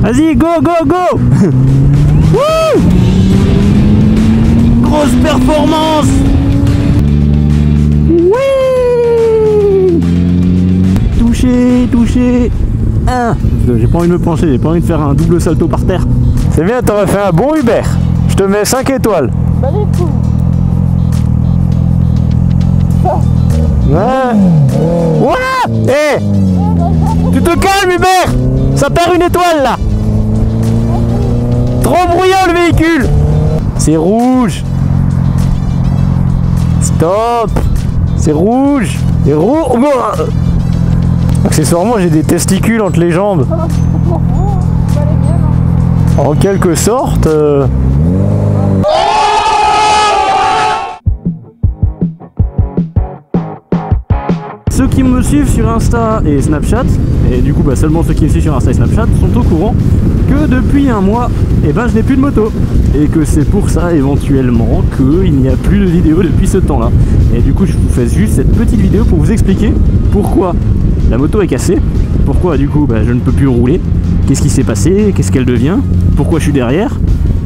Vas-y, go, go, go. Wouh. Grosse performance. Oui. Touché, touché. Ah, j'ai pas envie de me pencher, j'ai pas envie de faire un double salto par terre. C'est bien, t'aurais fait un bon Uber. Je te mets 5 étoiles. Bah les coups. Ouais. Ouais. Hé, tu te calmes Hubert. Ça perd une étoile là. Trop bruyant le véhicule. C'est rouge. Stop. C'est rouge. C'est rouge. Accessoirement j'ai des testicules entre les jambes. En quelque sorte. Ceux qui me suivent sur Insta et Snapchat, et du coup bah, seulement ceux qui me suivent sur Insta et Snapchat, sont au courant que depuis un mois, eh ben, je n'ai plus de moto. Et que c'est pour ça éventuellement qu'il n'y a plus de vidéo depuis ce temps là. Et du coup je vous fais juste cette petite vidéo pour vous expliquer pourquoi la moto est cassée, pourquoi du coup bah, je ne peux plus rouler, qu'est-ce qui s'est passé, qu'est-ce qu'elle devient, pourquoi je suis derrière.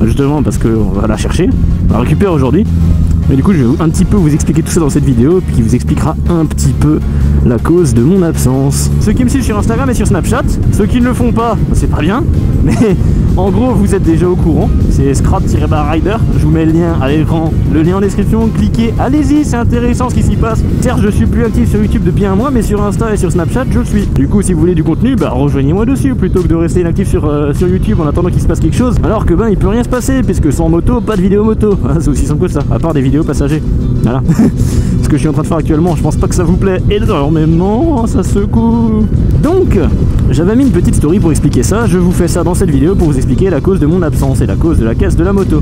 Justement parce qu'on va la chercher, on la récupère aujourd'hui. Mais du coup je vais un petit peu vous expliquer tout ça dans cette vidéo, puis qui vous expliquera un petit peu la cause de mon absence. Ceux qui me suivent sur Instagram et sur Snapchat, ceux qui ne le font pas, c'est pas bien, mais en gros vous êtes déjà au courant, c'est scrap-rider, je vous mets le lien à l'écran, le lien en description, cliquez, allez-y, c'est intéressant ce qui s'y passe. Certes je suis plus actif sur YouTube depuis un mois, mais sur Insta et sur Snapchat je le suis. Du coup si vous voulez du contenu, bah rejoignez-moi dessus, plutôt que de rester inactif sur YouTube en attendant qu'il se passe quelque chose, alors que ben il peut rien se passer, puisque sans moto, pas de vidéo moto, c'est aussi simple que ça, à part des vidéos passagers, voilà. Ce que je suis en train de faire actuellement, je pense pas que ça vous plaît énormément, ça secoue. Donc, j'avais mis une petite story pour expliquer ça, je vous fais ça dans cette vidéo pour vous expliquer la cause de mon absence et la cause de la casse de la moto.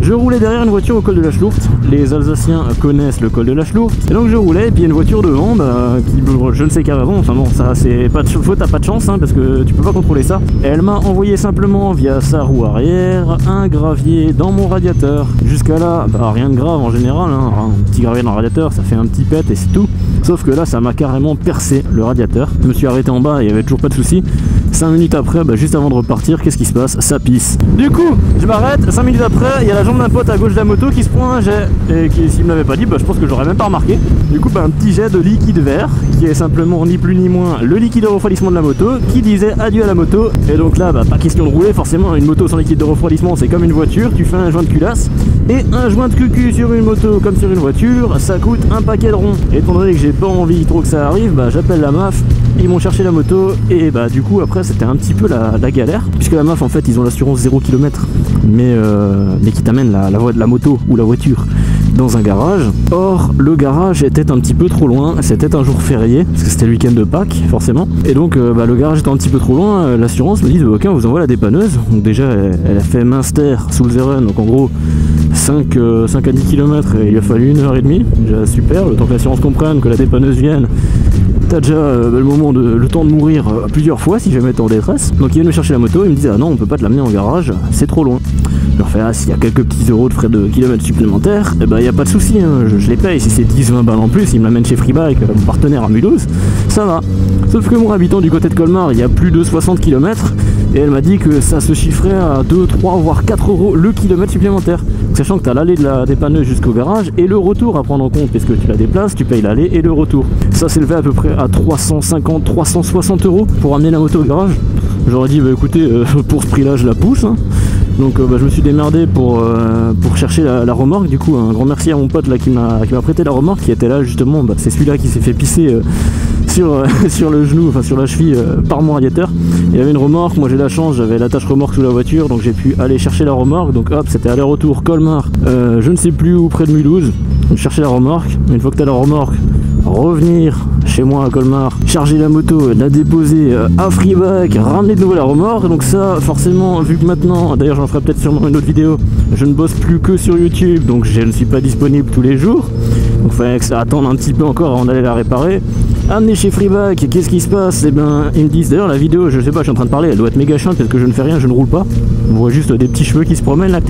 Je roulais derrière une voiture au col de la Schlourte, les Alsaciens connaissent le col de la Schlourte, et donc je roulais, et puis il y a une voiture devant, qui je ne sais qu'avant, enfin bon, ça c'est pas de faute, t'as pas de chance, hein, parce que tu peux pas contrôler ça. Et elle m'a envoyé simplement via sa roue arrière un gravier dans mon radiateur. Jusqu'à là, bah, rien de grave en général, hein, un petit gravier dans le radiateur, ça fait un petit pet et c'est tout. Sauf que là ça m'a carrément percé le radiateur. Je me suis arrêté en bas et il y avait toujours pas de soucis. 5 minutes après, bah, juste avant de repartir, qu'est-ce qui se passe? Ça pisse. Du coup, je m'arrête, 5 minutes après, il y a la jambe d'un pote à gauche de la moto qui se prend un jet. Et qui, s'il me l'avait pas dit, bah, je pense que j'aurais même pas remarqué. Du coup, bah, un petit jet de liquide vert, qui est simplement ni plus ni moins le liquide de refroidissement de la moto, qui disait adieu à la moto. Et donc là, bah, pas question de rouler, forcément, une moto sans liquide de refroidissement, c'est comme une voiture, tu fais un joint de culasse. Et un joint de cucu sur une moto comme sur une voiture, ça coûte un paquet de ronds. Et étant donné que j'ai pas envie trop que ça arrive, bah, j'appelle la MAF, ils m'ont cherché la moto, et bah du coup après c'était un petit peu la galère, puisque la MAF en fait ils ont l'assurance 0 km, mais qui t'amène la moto ou la voiture dans un garage. Or le garage était un petit peu trop loin, c'était un jour férié, parce que c'était le week-end de Pâques forcément, et donc le garage était un petit peu trop loin, l'assurance me dit ok on vous envoie la dépanneuse. Donc déjà elle a fait Münster sous le Zeren, donc en gros 5 à 10 km et il a fallu 1h30, déjà super, le temps que l'assurance comprenne, que la dépanneuse vienne. T'as déjà le temps de mourir plusieurs fois si jamais t'es en détresse. Donc ils viennent me chercher la moto, ils me disent ah non on peut pas te l'amener en garage, c'est trop loin. Je leur fais ah s'il y a quelques petits euros de frais de kilomètres supplémentaires, et bah y a pas de souci, hein, je les paye, si c'est 10-20 balles en plus, ils me l'amènent chez Freebike, mon partenaire à Mulhouse, ça va. Sauf que moi habitant du côté de Colmar, il y a plus de 60 km, et elle m'a dit que ça se chiffrait à 2, 3 voire 4 euros le kilomètre supplémentaire. Sachant que tu as l'aller de la dépanneuse jusqu'au garage et le retour à prendre en compte, puisque tu la déplaces, tu payes l'aller et le retour. Ça s'élevait à peu près à 350, 360 euros pour amener la moto au garage. J'aurais dit bah écoutez, pour ce prix là je la pousse, hein. Donc je me suis démerdé pour chercher la remorque. Du coup un grand merci à mon pote là qui m'a prêté la remorque, qui était là justement, bah, c'est celui-là qui s'est fait pisser sur le genou, enfin sur la cheville par mon radiateur. Il y avait une remorque, moi j'ai la chance, j'avais l'attache remorque sous la voiture, donc j'ai pu aller chercher la remorque. Donc hop, c'était aller-retour Colmar, je ne sais plus où, près de Mulhouse. Donc chercher la remorque, une fois que tu as la remorque, revenir chez moi à Colmar, charger la moto, la déposer à Freebike, ramener de nouveau la remorque. Donc ça forcément, vu que maintenant, d'ailleurs j'en ferai peut-être sûrement une autre vidéo, je ne bosse plus que sur YouTube, donc je ne suis pas disponible tous les jours, donc il fallait que ça attende un petit peu encore avant d'aller la réparer. Amener chez Freebike, qu'est-ce qui se passe? Eh ben ils me disent, d'ailleurs la vidéo, je sais pas, je suis en train de parler, elle doit être méga chiante parce que je ne fais rien, je ne roule pas. On voit juste des petits cheveux qui se promènent là.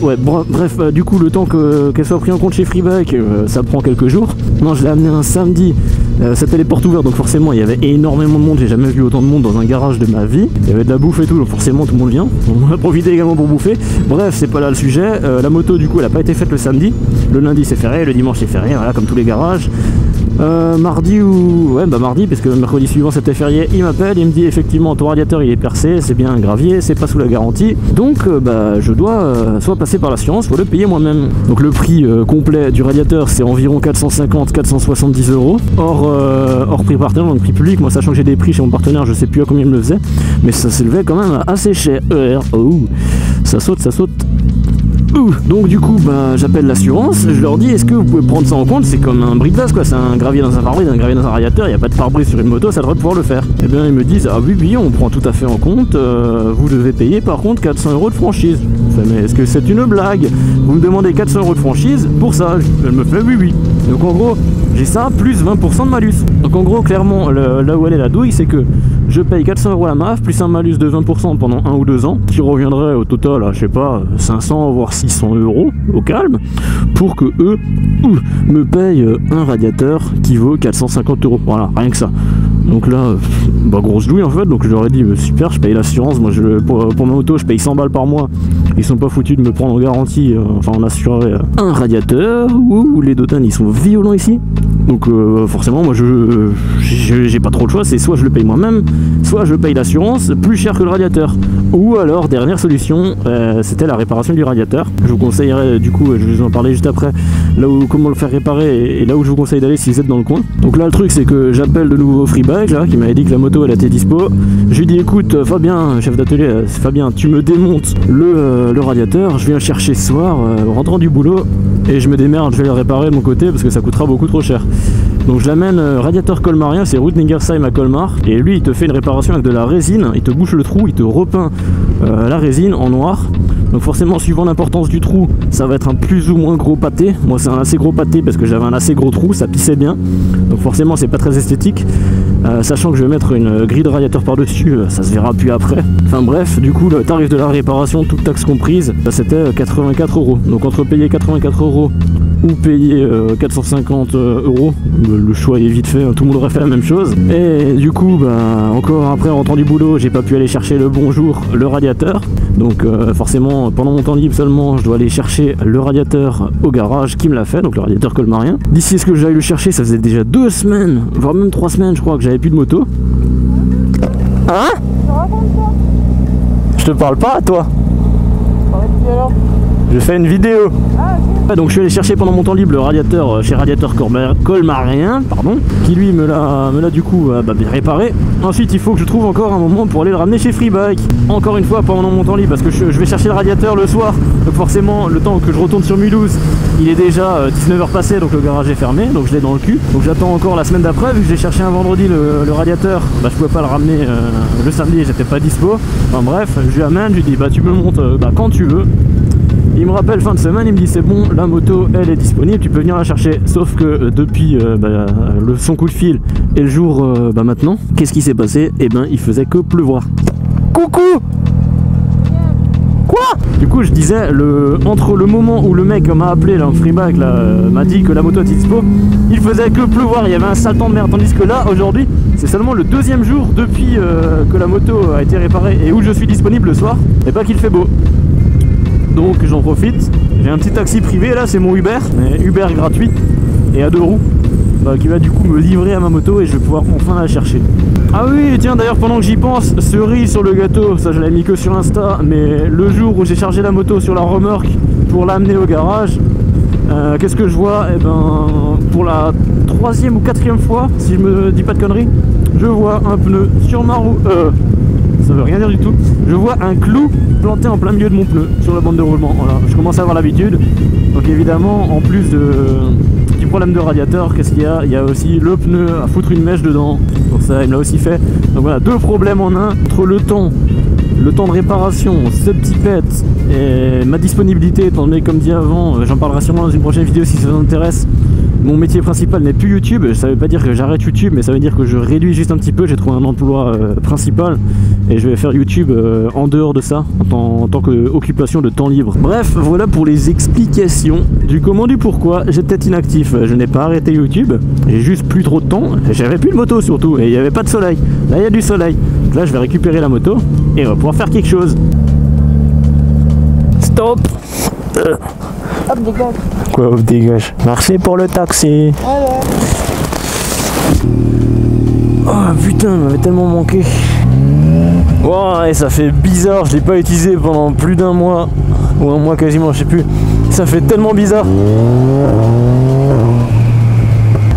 Ouais, bref, du coup le temps qu'elle soit prise en compte chez Freebike, ça prend quelques jours. Non, je l'ai amené un samedi C'était les portes ouvertes, donc forcément il y avait énormément de monde, j'ai jamais vu autant de monde dans un garage de ma vie. Il y avait de la bouffe et tout, donc forcément tout le monde vient. On a profité également pour bouffer. Bref, c'est pas là le sujet. La moto du coup elle a pas été faite le samedi. Le lundi c'est férié, le dimanche c'est férié, voilà, comme tous les garages. Mardi ou... ouais bah mardi, parce que mercredi suivant c'était férié, il m'appelle, il me dit effectivement ton radiateur il est percé, c'est bien un gravier, c'est pas sous la garantie, donc bah je dois soit passer par l'assurance, soit le payer moi-même. Donc le prix complet du radiateur c'est environ 450-470 €, hors prix partenaire, donc prix public. Moi sachant que j'ai des prix chez mon partenaire, je sais plus à combien il me le faisait, mais ça s'élevait quand même assez cher. Oh, ça saute, ça saute. Donc du coup bah, j'appelle l'assurance, je leur dis est-ce que vous pouvez prendre ça en compte, c'est comme un bris de vase quoi, c'est un gravier dans un pare-brise, un gravier dans un radiateur, il n'y a pas de pare-brise sur une moto, ça devrait pouvoir le faire. Et bien ils me disent ah oui on prend tout à fait en compte, vous devez payer par contre 400 € de franchise. Je fais, mais est-ce que c'est une blague? Vous me demandez 400 € de franchise pour ça? Elle me fait oui. Donc en gros j'ai ça plus 20% de malus. Donc en gros clairement là où elle est la douille c'est que je paye 400 € la MAF plus un malus de 20% pendant 1 ou 2 ans qui reviendrait au total à je sais pas 500 voire 600 € au calme pour que eux me payent un radiateur qui vaut 450 €. Voilà, rien que ça. Donc là, bah grosse douille en fait, donc je leur ai dit super, je paye l'assurance, moi pour ma moto je paye 100 balles par mois, ils sont pas foutus de me prendre en garantie, enfin en assuré un radiateur, ou les Dotan ils sont violents ici, donc forcément moi j'ai pas trop le choix, c'est soit je le paye moi-même, soit je paye l'assurance plus cher que le radiateur, ou alors dernière solution, c'était la réparation du radiateur. Je vous conseillerais du coup, je vais vous en parler juste après, là où comment le faire réparer et là où je vous conseille d'aller si vous êtes dans le coin. Donc là le truc c'est que j'appelle de nouveau Freebike là, qui m'avait dit que la moto elle était dispo. Je lui dis écoute Fabien, chef d'atelier, Fabien, tu me démontes le radiateur, je viens le chercher ce soir en rentrant du boulot et je me démerde, je vais le réparer de mon côté parce que ça coûtera beaucoup trop cher. Donc je l'amène radiateur colmarien, c'est route Ningersheim à Colmar, et lui il te fait une réparation avec de la résine, il te bouche le trou, il te repeint la résine en noir. Donc forcément suivant l'importance du trou, ça va être un plus ou moins gros pâté. Moi c'est un assez gros pâté parce que j'avais un assez gros trou, ça pissait bien. Donc forcément c'est pas très esthétique. Sachant que je vais mettre une grille de radiateur par dessus, ça se verra plus après. Enfin bref, du coup le tarif de la réparation, toute taxe comprise, c'était 84 €. Donc entre payer 84 € ou payer 450 €, le choix est vite fait, hein, tout le monde aurait fait la même chose. Et du coup bah, encore après en rentrant du boulot, j'ai pas pu aller chercher le bonjour, le radiateur. Donc forcément pendant mon temps libre seulement je dois aller chercher le radiateur au garage qui me l'a fait, donc le radiateur colmarien. D'ici à ce que j'aille le chercher, ça faisait déjà 2 semaines, voire même 3 semaines je crois que j'avais plus de moto. Hein? Je te parle pas à toi. Je fais une vidéo. Donc je suis allé chercher pendant mon temps libre le radiateur chez Radiateur Colmarien, pardon, qui lui me l'a du coup bien réparé. Ensuite il faut que je trouve encore un moment pour aller le ramener chez Freebike. Encore une fois pendant mon temps libre parce que je vais chercher le radiateur le soir. Donc forcément le temps que je retourne sur Mulhouse, il est déjà 19 h passées, donc le garage est fermé, donc je l'ai dans le cul. Donc j'attends encore la semaine d'après, vu que j'ai cherché un vendredi le radiateur, je pouvais pas le ramener le samedi, j'étais pas dispo. Enfin bref, je lui amène, je lui dis tu me le montes quand tu veux. Il me rappelle fin de semaine, il me dit c'est bon, la moto elle est disponible, tu peux venir la chercher. Sauf que depuis son coup de fil et le jour maintenant, qu'est-ce qui s'est passé? Eh ben il faisait que pleuvoir. Coucou! Quoi? Du coup je disais, entre le moment où le mec m'a appelé, là, Freebike, m'a dit que la moto était dispo, il faisait que pleuvoir, il y avait un sale temps de merde. Tandis que là aujourd'hui, c'est seulement le 2e jour depuis que la moto a été réparée et où je suis disponible le soir, et pas qu'il fait beau. Donc j'en profite, j'ai un petit taxi privé là, c'est mon Uber, mais Uber gratuit et à 2 roues, qui va du coup me livrer à ma moto et je vais pouvoir enfin la chercher. Ah oui, tiens d'ailleurs pendant que j'y pense, cerise sur le gâteau, ça je l'avais mis que sur Insta, mais le jour où j'ai chargé la moto sur la remorque pour l'amener au garage, qu'est-ce que je vois? Eh ben pour la 3e ou 4e fois, si je me dis pas de conneries, je vois un pneu sur ma roue, ça veut rien dire du tout. Je vois un clou planté en plein milieu de mon pneu sur la bande de roulement. Voilà, je commence à avoir l'habitude. Donc évidemment, en plus du problème de radiateur, qu'est-ce qu'il y a? Il y a aussi le pneu à foutre une mèche dedans. Pour ça, il me l'a aussi fait. Donc voilà, 2 problèmes en un. Entre le temps de réparation, ce petit pet et ma disponibilité, étant donné comme dit avant, j'en parlerai sûrement dans une prochaine vidéo si ça vous intéresse. mon métier principal n'est plus YouTube. Ça veut pas dire que j'arrête YouTube, mais ça veut dire que je réduis juste un petit peu. J'ai trouvé un emploi principal et je vais faire YouTube en dehors de ça, en tant qu'occupation de temps libre. Bref, voilà pour les explications du comment, du pourquoi j'étais inactif. Je n'ai pas arrêté YouTube, j'ai juste plus trop de temps. J'avais plus de moto surtout et il n'y avait pas de soleil. Là, il y a du soleil. Donc là, je vais récupérer la moto et on va pouvoir faire quelque chose. Stop. Hop, dégage. Quoi, hop, dégage. Merci pour le taxi. Voilà. Oh putain, il m'avait tellement manqué. Wow, et ça fait bizarre, je l'ai pas utilisé pendant plus d'un mois. Ou un mois quasiment, je sais plus. Ça fait tellement bizarre.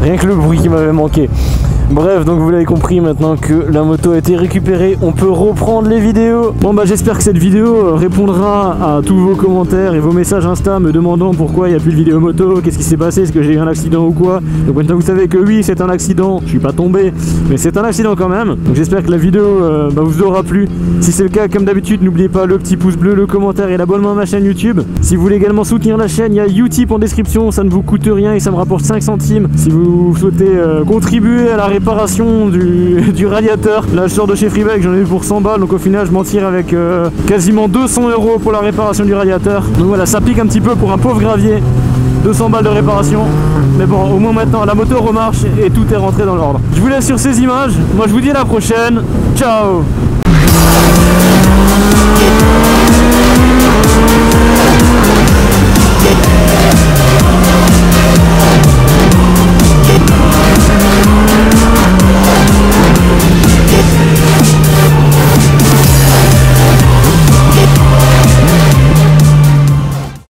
Rien que le bruit qui m'avait manqué. Bref, donc vous l'avez compris, maintenant que la moto a été récupérée, on peut reprendre les vidéos. Bon bah j'espère que cette vidéo répondra à tous vos commentaires et vos messages Insta me demandant pourquoi il n'y a plus de vidéo moto, qu'est-ce qui s'est passé, est-ce que j'ai eu un accident ou quoi. Donc maintenant vous savez que oui, c'est un accident, je suis pas tombé, mais c'est un accident quand même. Donc j'espère que la vidéo vous aura plu. Si c'est le cas, comme d'habitude, n'oubliez pas le petit pouce bleu, le commentaire et l'abonnement à ma chaîne YouTube. Si vous voulez également soutenir la chaîne, il y a Utip en description, ça ne vous coûte rien et ça me rapporte 5 centimes. Si vous souhaitez contribuer à la réparation du radiateur, là je sors de chez Freebike, j'en ai eu pour 100 balles, donc au final je m'en tire avec quasiment 200 € pour la réparation du radiateur. Donc voilà, ça pique un petit peu pour un pauvre gravier, 200 balles de réparation, mais bon, au moins maintenant la moto remarche et tout est rentré dans l'ordre. Je vous laisse sur ces images, moi je vous dis à la prochaine, ciao.